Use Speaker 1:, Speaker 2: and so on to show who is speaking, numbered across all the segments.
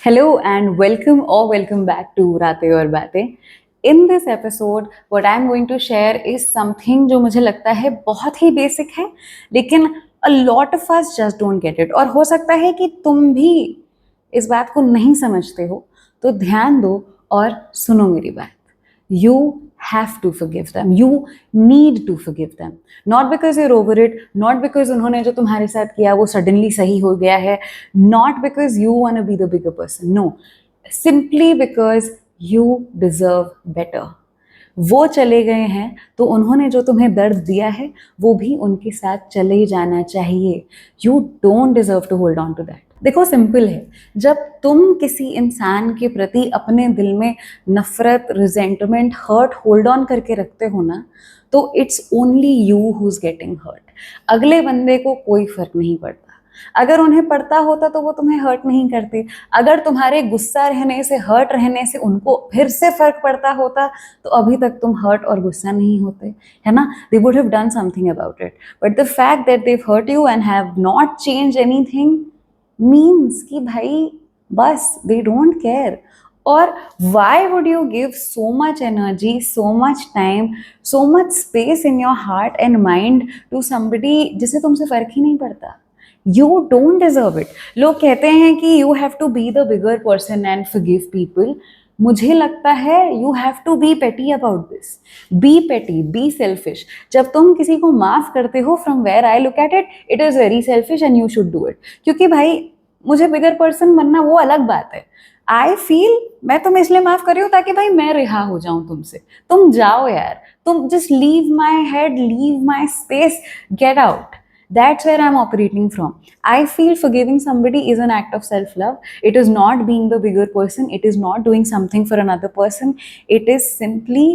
Speaker 1: Hello and welcome or welcome back to Ratein और बातें. In this episode, what I'm going to share is something जो मुझे लगता है बहुत ही basic है, लेकिन a lot of us just don't get it. और हो सकता है कि तुम भी इस बात को नहीं समझते हो, तो ध्यान दो और सुनो मेरी बात. You have to forgive them. You need to forgive them. Not because you're over it, not because उन्होंने जो तुम्हारे साथ किया वो suddenly सही हो गया है, not because you want to be the bigger person. No, simply because you deserve better. वो चले गए हैं तो उन्होंने जो तुम्हें दर्द दिया है वो भी उनके साथ चले जाना चाहिए. You don't deserve to hold on to that. देखो सिंपल है, जब तुम किसी इंसान के प्रति अपने दिल में नफरत, रिजेंटमेंट, हर्ट होल्ड ऑन करके रखते हो ना, तो it's only you who is getting hurt. अगले बंदे को कोई फर्क नहीं पड़ता. अगर उन्हें पड़ता होता तो वो तुम्हें हर्ट नहीं करते. अगर तुम्हारे गुस्सा रहने से, हर्ट रहने से उनको फिर से फर्क पड़ता होता तो अभी तक तुम हर्ट और गुस्सा नहीं होते, है ना. They would have done something about it. But the fact that they hurt you and have not change anything means कि भाई बस they don't care. और why would you give so much energy, so much time, so much space in your heart and mind to somebody जिसे तुमसे फर्क ही नहीं पड़ता. You don't deserve it. लोग कहते हैं कि you have to be the bigger person and forgive people. मुझे लगता है you have to be petty about this. Be petty, be selfish. जब तुम किसी को माफ करते हो, from where I look at it, it is very selfish and you should do it. क्योंकि भाई मुझे बिगर पर्सन बनना वो अलग बात है. आई फील मैं तुम्हें इसलिए माफ कर रही हूँ ताकि भाई मैं रिहा हो जाऊं तुमसे. तुम जाओ यार, तुम just leave my head, leave my space, get out. That's where I'm operating from. I feel forgiving somebody is an act of self-love. It is not being the bigger person. It is not doing something for another person. It is simply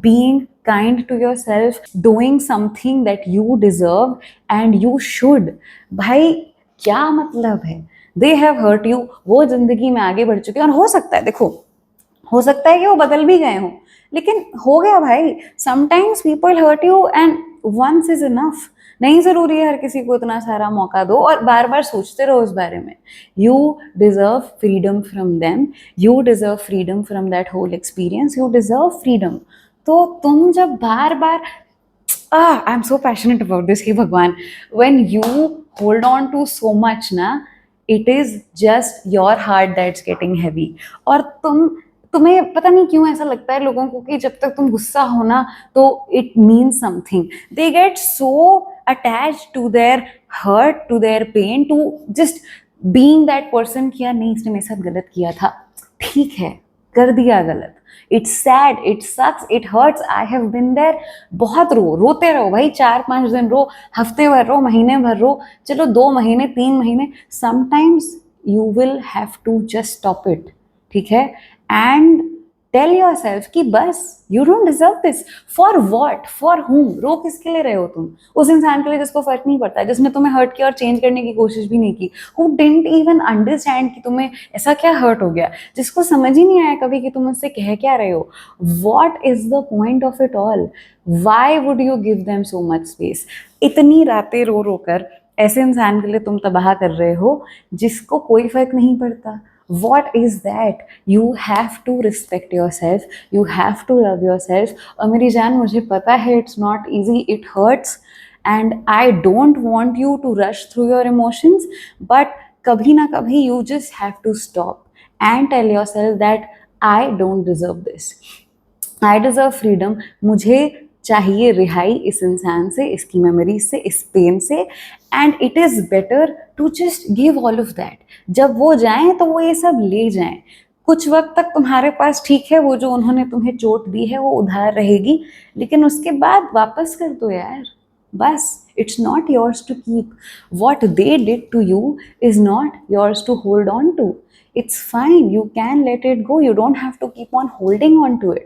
Speaker 1: being kind to yourself, doing something that you deserve and you should. भाई क्या मतलब है? They have hurt you. वो जिंदगी में आगे बढ़ चुके हैं और हो सकता है, देखो, हो सकता है कि वो बदल भी गए हों, लेकिन हो गया भाई. Sometimes people hurt you and once is enough. नहीं जरूरी है हर किसी को इतना सारा मौका दो और बार बार सोचते रहो इस बारे में. You deserve freedom from them. You deserve freedom from that whole experience. You deserve freedom. तो तुम जब बार बार I am so passionate about this कि भगवान, when you hold on to so much ना, it is just your heart that's getting heavy. और तुम्हें पता नहीं क्यों ऐसा लगता है लोगों को कि जब तक तुम गुस्सा हो ना तो it means something. They get so attached to their hurt, to their pain, to just being that person कि यार नहीं, इसने मेरे साथ गलत किया था, ठीक है, कर दिया गलत. It's sad, it sucks, it hurts. I have been there. बहुत रोते रहो भाई, 4-5 दिन रो, हफ्ते भर रो, महीने भर रो, चलो 2 महीने 3 महीने. Sometimes you will have to just stop it, ठीक है, एंड टेल योर सेल्फ कि बस you don't deserve this. For what, for whom. रो किसके लिए रहे हो तुम? उस इंसान के लिए जिसको फर्क नहीं पड़ता, जिसने तुम्हें हर्ट किया और चेंज करने की कोशिश भी नहीं की. हु डिडंट इवन अंडरस्टैंड कि तुम्हें ऐसा क्या हर्ट हो गया, जिसको समझ ही नहीं आया कभी कि तुम उससे कह क्या रहे हो. What is the point of it all? Why would you give them so much space? इतनी रातें रो रो कर ऐसे इंसान के लिए तुम तबाह कर रहे हो जिसको कोई फर्क नहीं पड़ता. What is that? You have to respect yourself. You have to love yourself. और मेरी जान, मुझे पता है it's not easy, it hurts, and I don't want you to rush through your emotions, but कभी ना कभी you just have to stop and tell yourself that I don't deserve this. I deserve freedom. मुझे चाहिए रिहाई इस इंसान से, इसकी मेमोरी से, इस पेन से, and it is better to just give all of that. जब वो जाएं तो वो ये सब ले जाएं. कुछ वक्त तक तुम्हारे पास ठीक है, वो जो उन्होंने तुम्हें चोट दी है वो उधार रहेगी, लेकिन उसके बाद वापस कर दो यार. बस, it's not yours to keep. What they did to you is not yours to hold on to. It's fine, you can let it go. You don't have to keep on holding on to it.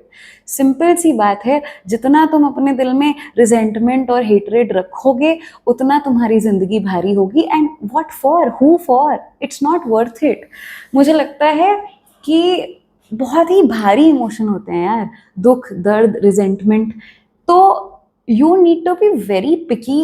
Speaker 1: Simple सी बात है, जितना तुम अपने दिल में resentment और hatred रखोगे उतना तुम्हारी जिंदगी भारी होगी. And what for, who for? It's not worth it. मुझे लगता है कि बहुत ही भारी इमोशन होते हैं यार, दुख, दर्द, रिजेंटमेंट. तो you need to be very picky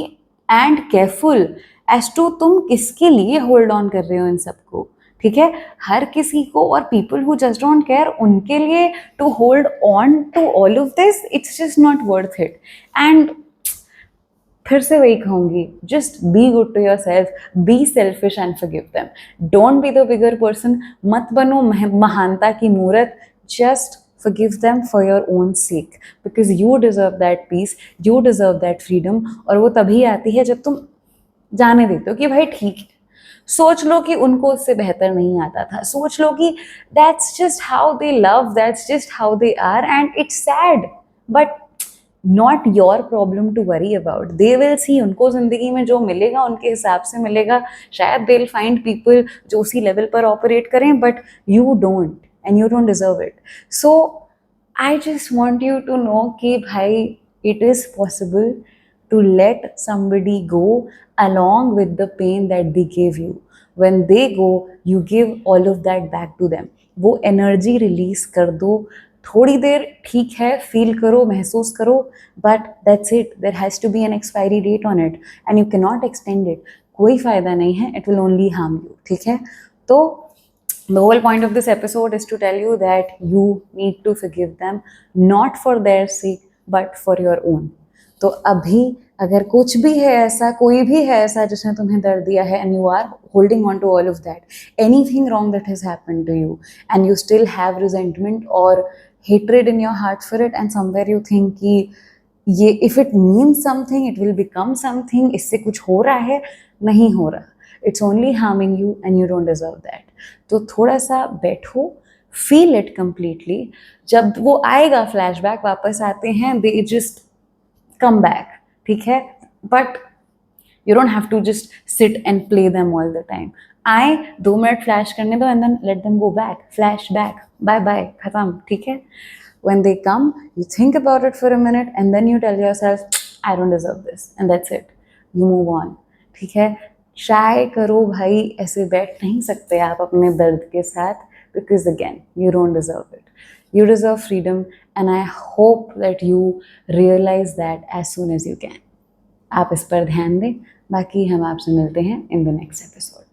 Speaker 1: and careful as to तुम किसके लिए होल्ड ऑन कर रहे हो इन सबको, ठीक है, हर किसी को, और people who just don't care, उनके लिए to hold on to all of this, it's just not worth it. And फिर से वही कहूंगी, just be good to yourself, be selfish and forgive them. Don't be the bigger person, मत बनो महानता की मूर्त. Just forgive them for your own sake, because you deserve that peace, you deserve that freedom. और वो तभी आती है जब तुम जाने देते हो कि भाई ठीक है, सोच लो कि उनको उससे बेहतर नहीं आता था, सोच लो कि that's just how they love, that's just how they are, and it's sad, but not your problem to worry about. They will see, उनको जिंदगी में जो मिलेगा उनके हिसाब से मिलेगा. शायद दे विल फाइंड पीपल जो उसी लेवल पर ऑपरेट करें, but you don't, and you don't deserve it. So I just want you to know कि भाई it is possible to let somebody go along with the pain that they gave you. When they go, you give all of that back to them. वो energy release कर दो, थोड़ी देर ठीक है, feel करो, महसूस करो, but that's it. There has to be an expiry date on it and you cannot extend it. कोई फायदा नहीं है, it will only harm you. ठीक है, तो the whole point of this episode is to tell you that you need to forgive them, not for their sake but for your own. तो अभी अगर कुछ भी है ऐसा, कोई भी है ऐसा जिसने तुम्हें दर्द दिया है, and you are holding on to all of that, anything wrong that has happened to you, and you still have resentment और hatred in your heart for it, and somewhere you think कि ये if it means something it will become something, इससे कुछ हो रहा है, नहीं हो रहा, it's only harming you and you don't deserve that. तो थोड़ा सा बैठो, फील इट कंप्लीटली. जब वो आएगा फ्लैशबैक वापस आते हैं, दे जस्ट come back, ठीक है, but you don't have to just sit and play them all the time. आए 2 मिनट फ्लैश करने दो and then let them go back, flash back, bye bye, खत्म, ठीक है. When they come, you think about it for a minute and then you tell yourself, I don't deserve this, and that's it. You move on, ठीक है. Try करो भाई, ऐसे बैठ नहीं सकते आप अपने दर्द के साथ, because again, you don't deserve it. You deserve freedom, and I hope that you realize that as soon as you can. आप इस पर ध्यान दें. बाकी हम आपसे मिलते हैं in the next episode.